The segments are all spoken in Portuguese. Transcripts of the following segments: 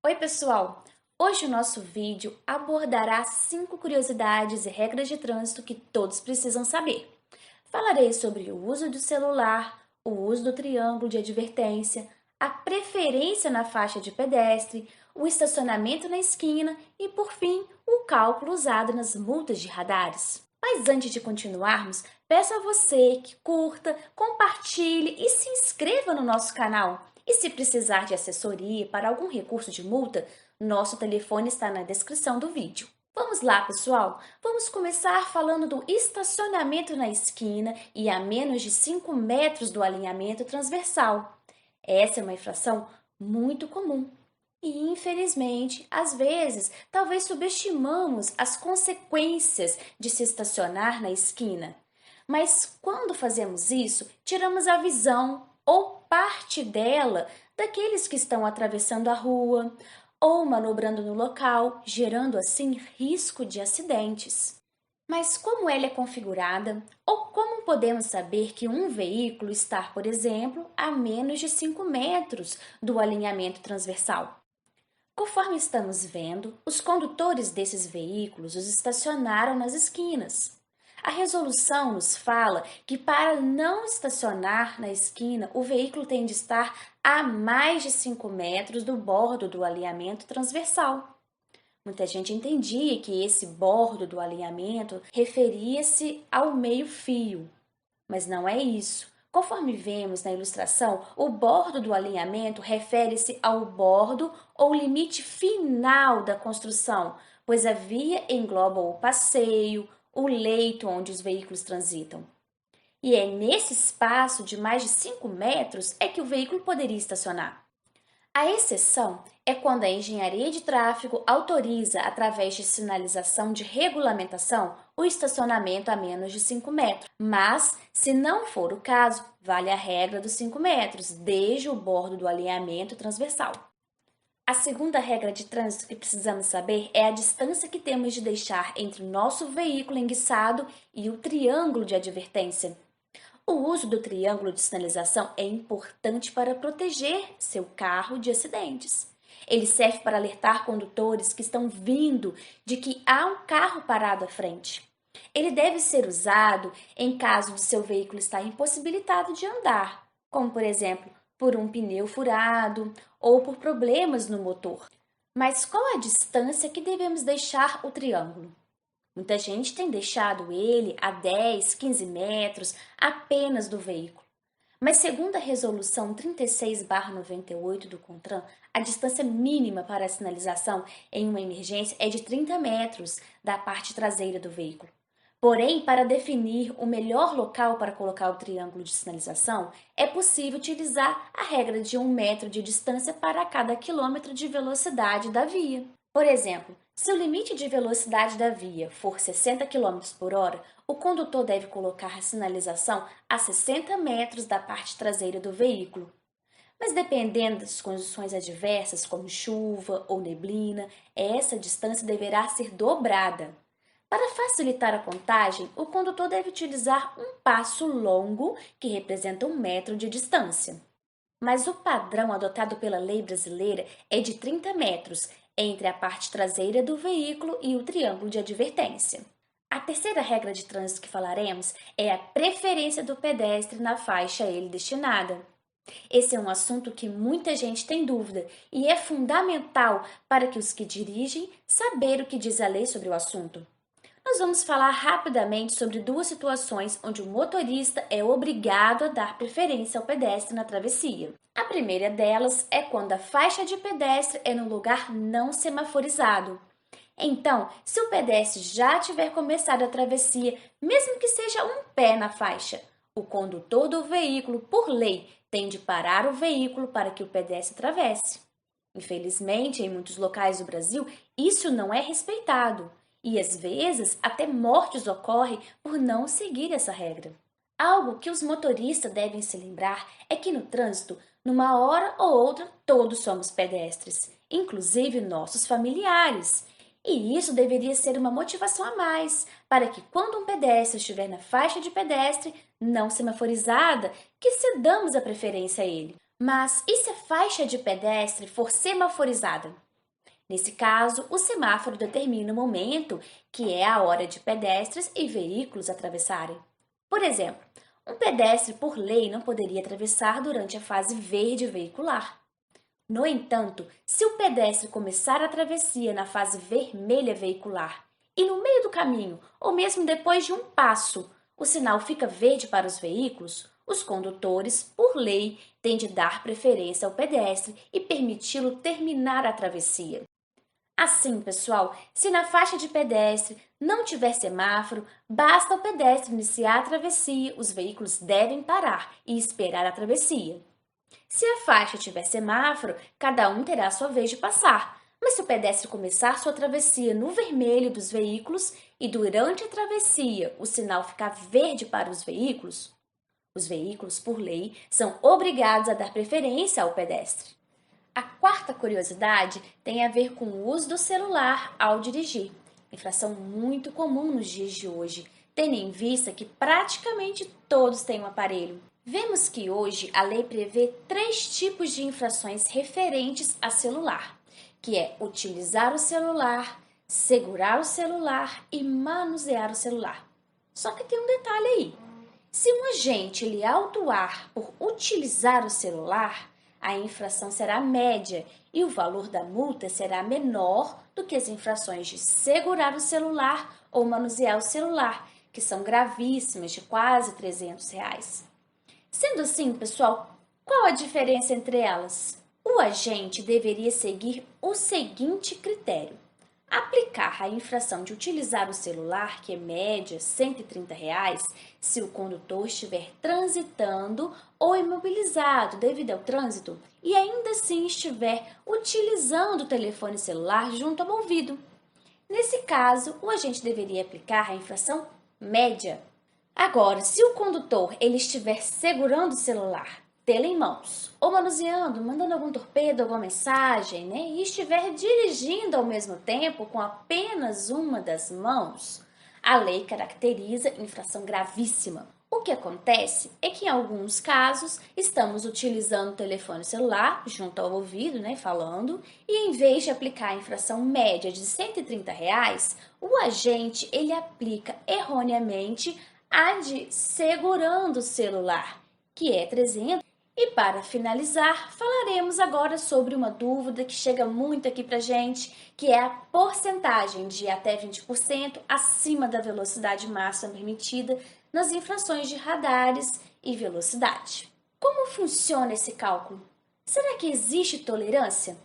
Oi, pessoal! Hoje o nosso vídeo abordará 5 curiosidades e regras de trânsito que todos precisam saber. Falarei sobre o uso do celular, o uso do triângulo de advertência, a preferência na faixa de pedestre, o estacionamento na esquina e, por fim, o cálculo usado nas multas de radares. Mas antes de continuarmos, peço a você que curta, compartilhe e se inscreva no nosso canal. E se precisar de assessoria para algum recurso de multa, nosso telefone está na descrição do vídeo. Vamos lá, pessoal! Vamos começar falando do estacionamento na esquina e a menos de 5 metros do alinhamento transversal. Essa é uma infração muito comum. E, infelizmente, às vezes, talvez subestimamos as consequências de se estacionar na esquina. Mas quando fazemos isso, tiramos a visão ou parte dela daqueles que estão atravessando a rua ou manobrando no local, gerando assim risco de acidentes. Mas como ela é configurada? Ou como podemos saber que um veículo está, por exemplo, a menos de 5 metros do alinhamento transversal? Conforme estamos vendo, os condutores desses veículos os estacionaram nas esquinas. A resolução nos fala que para não estacionar na esquina, o veículo tem de estar a mais de 5 metros do bordo do alinhamento transversal. Muita gente entendia que esse bordo do alinhamento referia-se ao meio-fio, mas não é isso. Conforme vemos na ilustração, o bordo do alinhamento refere-se ao bordo ou limite final da construção, pois a via engloba o passeio, o leito onde os veículos transitam. E é nesse espaço de mais de 5 metros é que o veículo poderia estacionar. A exceção é quando a engenharia de tráfego autoriza, através de sinalização de regulamentação, o estacionamento a menos de 5 metros. Mas, se não for o caso, vale a regra dos 5 metros, desde o bordo do alinhamento transversal. A segunda regra de trânsito que precisamos saber é a distância que temos de deixar entre o nosso veículo enguiçado e o triângulo de advertência. O uso do triângulo de sinalização é importante para proteger seu carro de acidentes. Ele serve para alertar condutores que estão vindo de que há um carro parado à frente. Ele deve ser usado em caso de seu veículo estar impossibilitado de andar, como por exemplo, por um pneu furado ou por problemas no motor. Mas qual a distância que devemos deixar o triângulo? Muita gente tem deixado ele a 10, 15 metros apenas do veículo. Mas segundo a resolução 36/98 do CONTRAN, a distância mínima para a sinalização em uma emergência é de 30 metros da parte traseira do veículo. Porém, para definir o melhor local para colocar o triângulo de sinalização, é possível utilizar a regra de 1 metro de distância para cada quilômetro de velocidade da via. Por exemplo, se o limite de velocidade da via for 60 km por hora, o condutor deve colocar a sinalização a 60 metros da parte traseira do veículo. Mas dependendo das condições adversas, como chuva ou neblina, essa distância deverá ser dobrada. Para facilitar a contagem, o condutor deve utilizar um passo longo, que representa 1 metro de distância. Mas o padrão adotado pela lei brasileira é de 30 metros entre a parte traseira do veículo e o triângulo de advertência. A terceira regra de trânsito que falaremos é a preferência do pedestre na faixa a ele destinada. Esse é um assunto que muita gente tem dúvida e é fundamental para que os que dirigem saber o que diz a lei sobre o assunto. Nós vamos falar rapidamente sobre 2 situações onde o motorista é obrigado a dar preferência ao pedestre na travessia. A primeira delas é quando a faixa de pedestre é no lugar não semaforizado. Então, se o pedestre já tiver começado a travessia, mesmo que seja um pé na faixa, o condutor do veículo, por lei, tem de parar o veículo para que o pedestre atravesse. Infelizmente, em muitos locais do Brasil, isso não é respeitado. E às vezes até mortes ocorrem por não seguir essa regra. Algo que os motoristas devem se lembrar é que no trânsito, numa hora ou outra, todos somos pedestres, inclusive nossos familiares. E isso deveria ser uma motivação a mais, para que quando um pedestre estiver na faixa de pedestre não semaforizada, que cedamos a preferência a ele. Mas e se a faixa de pedestre for semaforizada? Nesse caso, o semáforo determina o momento, que é a hora de pedestres e veículos atravessarem. Por exemplo, um pedestre, por lei, não poderia atravessar durante a fase verde veicular. No entanto, se o pedestre começar a travessia na fase vermelha veicular e no meio do caminho, ou mesmo depois de um passo, o sinal fica verde para os veículos, os condutores, por lei, têm de dar preferência ao pedestre e permiti-lo terminar a travessia. Assim, pessoal, se na faixa de pedestre não tiver semáforo, basta o pedestre iniciar a travessia, os veículos devem parar e esperar a travessia. Se a faixa tiver semáforo, cada um terá a sua vez de passar. Mas se o pedestre começar sua travessia no vermelho dos veículos e durante a travessia o sinal ficar verde para os veículos, por lei, são obrigados a dar preferência ao pedestre. A quarta curiosidade tem a ver com o uso do celular ao dirigir, infração muito comum nos dias de hoje, tendo em vista que praticamente todos têm um aparelho. Vemos que hoje a lei prevê 3 tipos de infrações referentes a celular, que é utilizar o celular, segurar o celular e manusear o celular. Só que tem um detalhe aí. Se um agente lhe autuar por utilizar o celular, a infração será média e o valor da multa será menor do que as infrações de segurar o celular ou manusear o celular, que são gravíssimas, de quase R$ 300. Sendo assim, pessoal, qual a diferença entre elas? O agente deveria seguir o seguinte critério: aplicar a infração de utilizar o celular, que é média R$ 130, se o condutor estiver transitando ou imobilizado devido ao trânsito e ainda assim estiver utilizando o telefone celular junto ao ouvido. Nesse caso, o agente deveria aplicar a infração média. Agora, se o condutor ele estiver segurando o celular, tê-lo em mãos, ou manuseando, mandando algum torpedo, alguma mensagem, e estiver dirigindo ao mesmo tempo com apenas uma das mãos, a lei caracteriza infração gravíssima. O que acontece é que, em alguns casos, estamos utilizando o telefone celular junto ao ouvido, falando, e em vez de aplicar a infração média de R$ 130, o agente ele aplica erroneamente a de segurando o celular, que é 300. E para finalizar, falaremos agora sobre uma dúvida que chega muito aqui pra gente, que é a porcentagem de até 20% acima da velocidade máxima permitida nas infrações de radares e velocidade. Como funciona esse cálculo? Será que existe tolerância?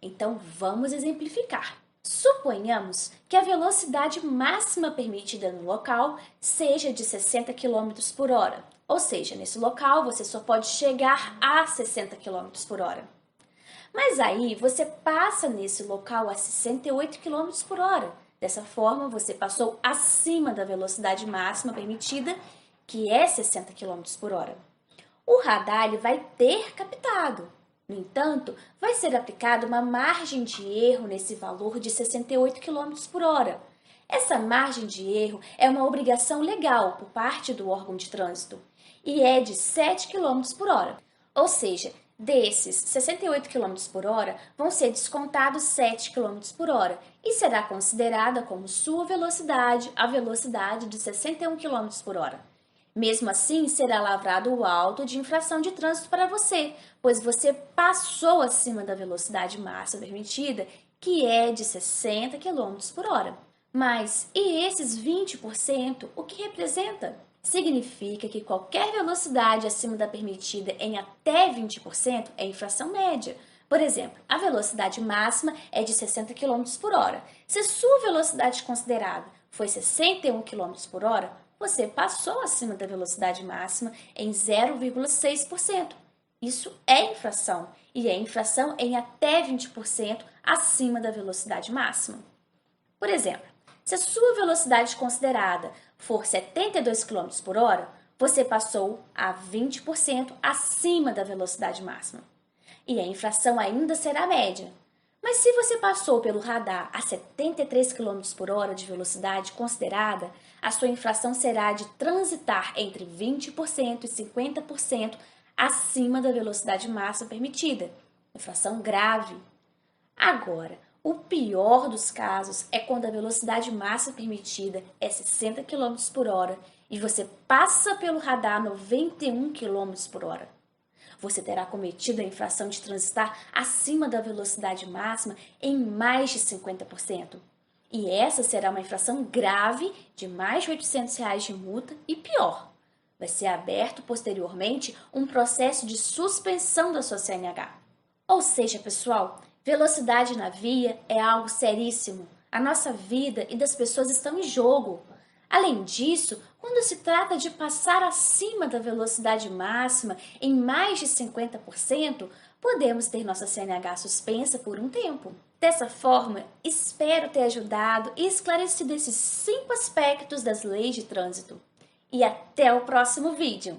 Então vamos exemplificar. Suponhamos que a velocidade máxima permitida no local seja de 60 km por hora, ou seja, nesse local você só pode chegar a 60 km por hora. Mas aí você passa nesse local a 68 km por hora. Dessa forma, você passou acima da velocidade máxima permitida, que é 60 km por hora. O radar ele vai ter captado. No entanto, vai ser aplicada uma margem de erro nesse valor de 68 km por hora. Essa margem de erro é uma obrigação legal por parte do órgão de trânsito e é de 7 km por hora. Ou seja, desses 68 km por hora vão ser descontados 7 km por hora e será considerada como sua velocidade a velocidade de 61 km por hora. Mesmo assim, será lavrado o auto de infração de trânsito para você, pois você passou acima da velocidade máxima permitida, que é de 60 km por hora. Mas e esses 20%, o que representa? Significa que qualquer velocidade acima da permitida em até 20% é infração média. Por exemplo, a velocidade máxima é de 60 km por hora. Se sua velocidade considerada foi 61 km por hora, você passou acima da velocidade máxima em 0,6%. Isso é infração, e é infração em até 20% acima da velocidade máxima. Por exemplo, se a sua velocidade considerada for 72 km por hora, você passou a 20% acima da velocidade máxima. E a infração ainda será média. Mas se você passou pelo radar a 73 km por hora de velocidade considerada, a sua infração será de transitar entre 20% e 50% acima da velocidade máxima permitida. Infração grave. Agora, O pior dos casos é quando a velocidade máxima permitida é 60 km por hora e você passa pelo radar 91 km por hora. Você terá cometido a infração de transitar acima da velocidade máxima em mais de 50%. E essa será uma infração grave de mais de R$ 800 de multa e pior. Vai ser aberto posteriormente um processo de suspensão da sua CNH. Ou seja, pessoal, velocidade na via é algo seríssimo. A nossa vida e das pessoas estão em jogo. Além disso, quando se trata de passar acima da velocidade máxima em mais de 50%, podemos ter nossa CNH suspensa por um tempo. Dessa forma, espero ter ajudado e esclarecido esses 5 aspectos das leis de trânsito. E até o próximo vídeo!